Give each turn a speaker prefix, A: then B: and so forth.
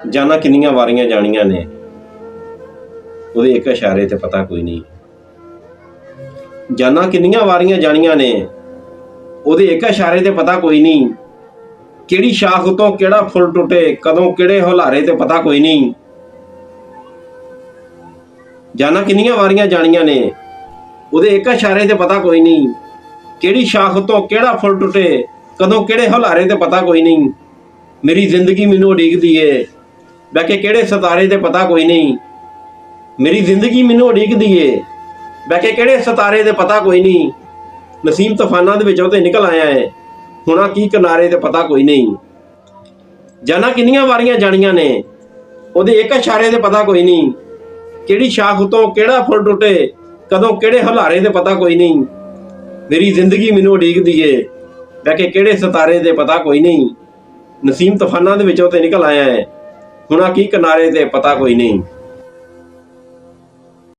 A: जाना किन्नियां वारियां जानियां ने ਉਹਦੇ एक इशारे ते पता कोई नहीं। जाना किन्नियां वारियां जानियां ने ਉਹਦੇ एक इशारे ते पता कोई नहीं। ਕਿਹੜੀ शाख तो ਕਿਹੜਾ फुल टुटे कदों ਕਿਹੜੇ ਹੁਲਾਰੇ ते पता कोई नहीं। जाना किन्नियां वारियां जानियां ने ਉਹਦੇ एक इशारे ते पता कोई नहीं। ਕਿਹੜੀ शाख तो ਕਿਹੜਾ फुल टुटे कदों ਕਿਹੜੇ ਹੁਲਾਰੇ ते पता कोई नहीं। मेरी जिंदगी मैनू उड़ीकदी है बह के किहड़े सितारे ते पता कोई नहीं। मेरी जिंदगी मैनू उड़ीकदी है बह के किहड़े सितारे ते पता कोई नहीं। नसीम तूफानां दे विचों ते निकल आया है हुणा की किनारे ते पता कोई नहीं। जाना किन्नियां वारियां जानियां ने ਉਹਦੇ एक इशारे ते पता कोई नहीं। किहड़ी शाख तो किहड़ा फुल टुटे कदों किहड़े हुलारे ते पता कोई नहीं। मेरी जिंदगी मैनू उड़ीकदी है बह के किहड़े सितारे ते पता कोई नहीं। नसीम तूफानां दे विचों ते निकल आया है हुणा की किनारे ते पता कोई नहीं।